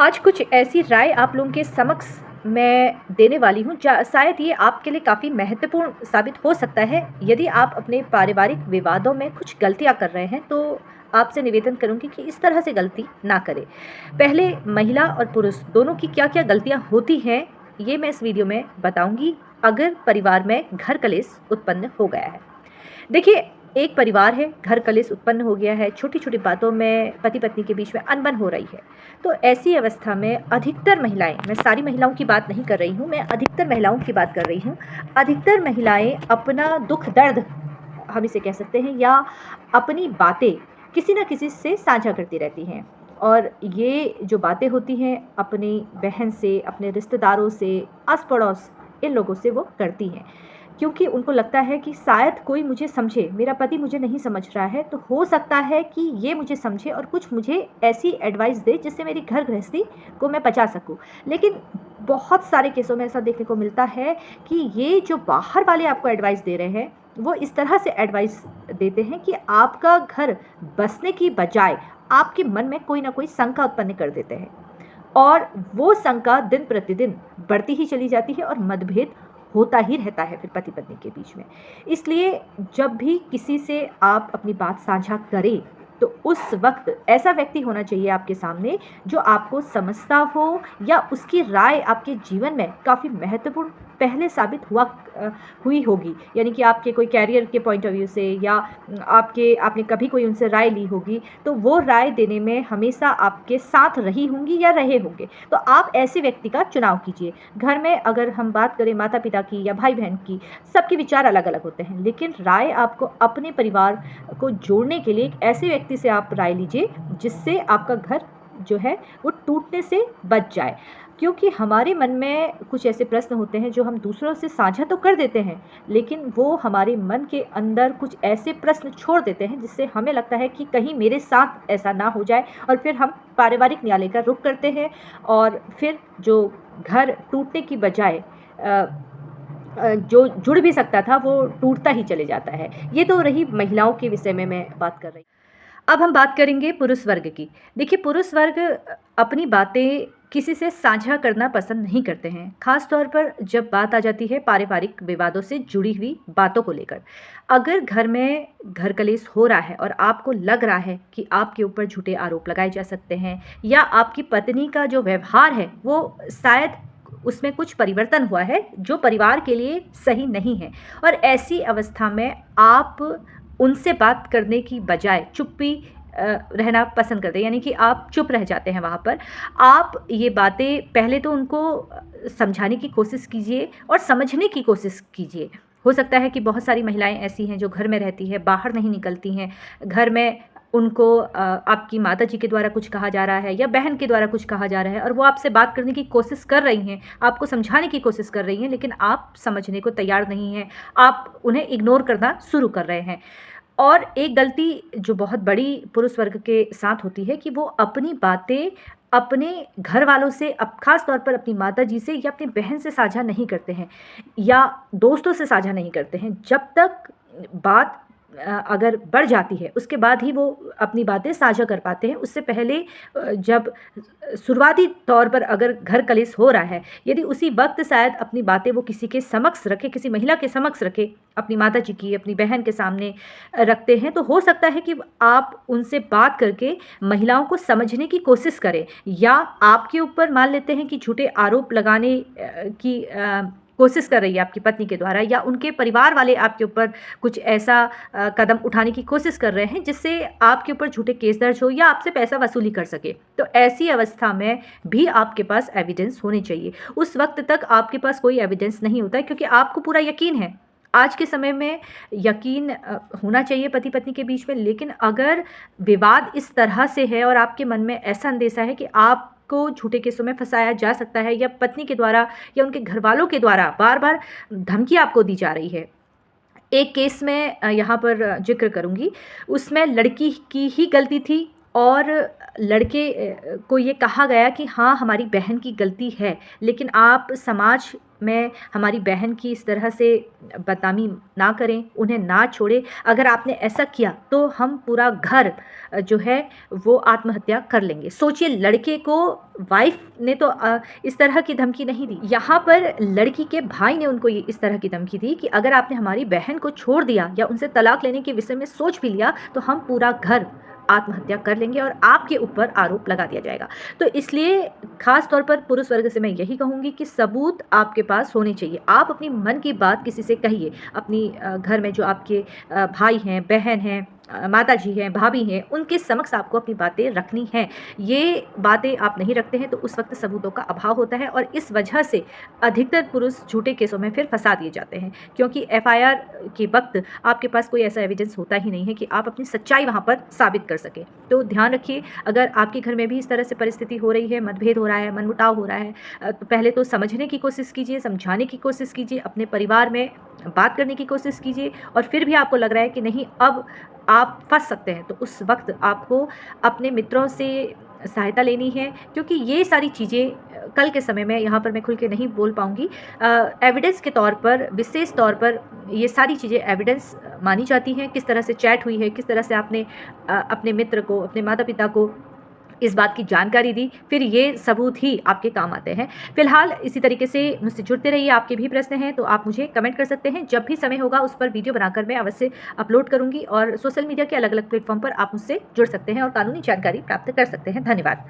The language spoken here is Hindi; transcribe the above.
आज कुछ ऐसी राय आप लोगों के समक्ष मैं देने वाली हूँ, शायद ये आपके लिए काफ़ी महत्वपूर्ण साबित हो सकता है। यदि आप अपने पारिवारिक विवादों में कुछ गलतियाँ कर रहे हैं, तो आपसे निवेदन करूँगी कि इस तरह से गलती ना करें। पहले महिला और पुरुष दोनों की क्या-क्या गलतियाँ होती हैं, ये मैं इस वीडियो में बताऊँगी, अगर परिवार में घर कलेश उत्पन्न हो गया है। देखिए, एक परिवार है, घर कलेश उत्पन्न हो गया है, छोटी-छोटी बातों में पति-पत्नी के बीच में अनबन हो रही है। तो ऐसी अवस्था में अधिकतर महिलाएँ, मैं सारी महिलाओं की बात नहीं कर रही हूँ, मैं अधिकतर महिलाओं की बात कर रही हूँ। अधिकतर महिलाएँ अपना दुःख-दर्द, हम इसे कह सकते हैं, या अपनी बातें किसी न किसी से साझा करती रहती हैं। और ये जो बातें होती हैं, अपनी बहन से, अपने रिश्तेदारों से, आस-पड़ोस, इन लोगों से वो करती हैं। क्योंकि उनको लगता है कि शायद कोई मुझे समझे, मेरा पति मुझे नहीं समझ रहा है, तो हो सकता है कि ये मुझे समझे और कुछ मुझे ऐसी एडवाइस दे जिससे मेरी घर गृहस्थी को मैं बचा सकूँ। लेकिन बहुत सारे केसों में ऐसा देखने को मिलता है कि ये जो बाहर वाले आपको एडवाइस दे रहे हैं, वो इस तरह से एडवाइस देते हैं कि आपका घर बसने की बजाय आपके मन में कोई ना कोई शंका उत्पन्न कर देते हैं। और वो शंका दिन प्रतिदिन बढ़ती ही चली जाती है और मतभेद होता ही रहता है फिर पति-पत्नी के बीच में। इसलिए जब भी किसी से आप अपनी बात साझा करें, तो उस वक़्त ऐसा व्यक्ति होना चाहिए आपके सामने जो आपको समझता हो, या उसकी राय आपके जीवन में काफ़ी महत्वपूर्ण पहले साबित हुई होगी। यानी कि आपके कोई करियर के पॉइंट ऑफ व्यू से, या आपने कभी कोई उनसे राय ली होगी, तो वो राय देने में हमेशा आपके साथ रही होंगी या रहे होंगे। तो आप ऐसे व्यक्ति का चुनाव कीजिए। घर में अगर हम बात करें माता-पिता की या भाई-बहन की, सबके विचार अलग-अलग होते हैं, लेकिन राय आपको अपने परिवार को जोड़ने के लिए एक ऐसे व्यक्ति से आप राय लीजिए, जिससे आपका घर जो है वो टूटने से बच जाए। क्योंकि हमारे मन में कुछ ऐसे प्रश्न होते हैं जो हम दूसरों से साझा तो कर देते हैं, लेकिन वो हमारे मन के अंदर कुछ ऐसे प्रश्न छोड़ देते हैं जिससे हमें लगता है कि कहीं मेरे साथ ऐसा ना हो जाए, और फिर हम पारिवारिक न्यायालय का रुख करते हैं, और फिर जो घर टूटने की बजाय जो जुड़ भी सकता था वो टूटता ही चले जाता है। ये तो रही महिलाओं के विषय में मैं बात कर रही। अब हम बात करेंगे पुरुष वर्ग की। देखिए, पुरुष वर्ग अपनी बातें किसी से साझा करना पसंद नहीं करते हैं, ख़ास तौर पर जब बात आ जाती है पारिवारिक विवादों से जुड़ी हुई बातों को लेकर। अगर घर में घर कलेश हो रहा है और आपको लग रहा है कि आपके ऊपर झूठे आरोप लगाए जा सकते हैं, या आपकी पत्नी का जो व्यवहार है वो शायद उसमें कुछ परिवर्तन हुआ है जो परिवार के लिए सही नहीं है, और ऐसी अवस्था में आप उनसे बात करने की बजाय चुप्पी रहना पसंद करते हैं, यानी कि आप चुप रह जाते हैं वहाँ पर। आप ये बातें पहले तो उनको समझाने की कोशिश कीजिए और समझने की कोशिश कीजिए। हो सकता है कि बहुत सारी महिलाएं ऐसी हैं जो घर में रहती हैं, बाहर नहीं निकलती हैं। घर में उनको आपकी माताजी के द्वारा कुछ कहा जा रहा है या बहन के द्वारा कुछ कहा जा रहा है, और वो आपसे बात करने की कोशिश कर रही हैं, आपको समझाने की कोशिश कर रही हैं, लेकिन आप समझने को तैयार नहीं हैं। आप उन्हें इग्नोर करना शुरू कर रहे हैं। और एक गलती जो बहुत बड़ी पुरुष वर्ग के साथ होती है कि वो अपनी बातें अपने घर वालों से, ख़ास तौर पर अपनी माताजी से या अपनी बहन से साझा नहीं करते हैं, या दोस्तों से साझा नहीं करते हैं। जब तक बात अगर बढ़ जाती है, उसके बाद ही वो अपनी बातें साझा कर पाते हैं। उससे पहले जब शुरुआती तौर पर अगर घर कलेश हो रहा है, यदि उसी वक़्त शायद अपनी बातें वो किसी के समक्ष रखे, किसी महिला के समक्ष रखे, अपनी माताजी की, अपनी बहन के सामने रखते हैं, तो हो सकता है कि आप उनसे बात करके महिलाओं को समझने की कोशिश करें, या आपके ऊपर मान लेते हैं कि झूठे आरोप लगाने की कोशिश कर रही है आपकी पत्नी के द्वारा, या उनके परिवार वाले आपके ऊपर कुछ ऐसा कदम उठाने की कोशिश कर रहे हैं जिससे आपके ऊपर झूठे केस दर्ज हो या आपसे पैसा वसूली कर सके। तो ऐसी अवस्था में भी आपके पास एविडेंस होने चाहिए। उस वक्त तक आपके पास कोई एविडेंस नहीं होता है, क्योंकि आपको पूरा यकीन है। आज के समय में यकीन होना चाहिए पति पत्नी के बीच में, लेकिन अगर विवाद इस तरह से है और आपके मन में ऐसा अंदेशा है कि आपको झूठे केसों में फंसाया जा सकता है, या पत्नी के द्वारा या उनके घर वालों के द्वारा बार बार धमकी आपको दी जा रही है। एक केस में यहाँ पर जिक्र करूँगी, उसमें लड़की की ही गलती थी और लड़के को ये कहा गया कि हाँ, हमारी बहन की गलती है, लेकिन आप समाज में हमारी बहन की इस तरह से बदनामी ना करें, उन्हें ना छोड़ें। अगर आपने ऐसा किया तो हम पूरा घर जो है वो आत्महत्या कर लेंगे। सोचिए, लड़के को वाइफ़ ने तो इस तरह की धमकी नहीं दी। यहाँ पर लड़की के भाई ने उनको ये इस तरह की धमकी दी कि अगर आपने हमारी बहन को छोड़ दिया या उनसे तलाक लेने के विषय में सोच भी लिया, तो हम पूरा घर आत्महत्या कर लेंगे और आपके ऊपर आरोप लगा दिया जाएगा। तो इसलिए ख़ास तौर पर पुरुष वर्ग से मैं यही कहूँगी कि सबूत आपके पास होने चाहिए। आप अपनी मन की बात किसी से कहिए, अपनी घर में जो आपके भाई हैं, बहन हैं, माताजी हैं, भाभी हैं, उनके समक्ष आपको अपनी बातें रखनी हैं। ये बातें आप नहीं रखते हैं तो उस वक़्त सबूतों का अभाव होता है और इस वजह से अधिकतर पुरुष झूठे केसों में फिर फँसा दिए जाते हैं, क्योंकि एफआईआर के वक़्त आपके पास कोई ऐसा एविडेंस होता ही नहीं है कि आप अपनी सच्चाई वहाँ पर साबित कर सकें। तो ध्यान रखिए, अगर आपके घर में भी इस तरह से परिस्थिति हो रही है, मतभेद हो रहा है, मनमुटाव हो रहा है, तो पहले तो समझने की कोशिश कीजिए, समझाने की कोशिश कीजिए, अपने परिवार में बात करने की कोशिश कीजिए और फिर भी आपको लग रहा है कि नहीं, अब आप फँस सकते हैं, तो उस वक़्त आपको अपने मित्रों से सहायता लेनी है, क्योंकि ये सारी चीज़ें कल के समय में यहाँ पर मैं खुल के नहीं बोल पाऊँगी। एविडेंस के तौर पर, विशेष तौर पर ये सारी चीज़ें एविडेंस मानी जाती हैं। किस तरह से चैट हुई है, किस तरह से आपने अपने मित्र को, अपने माता-पिता को इस बात की जानकारी दी, फिर ये सबूत ही आपके काम आते हैं। फ़िलहाल इसी तरीके से मुझसे जुड़ते रहिए। आपके भी प्रश्न हैं तो आप मुझे कमेंट कर सकते हैं। जब भी समय होगा उस पर वीडियो बनाकर मैं अवश्य अपलोड करूँगी और सोशल मीडिया के अलग-अलग प्लेटफ़ॉर्म पर आप मुझसे जुड़ सकते हैं और कानूनी जानकारी प्राप्त कर सकते हैं। धन्यवाद।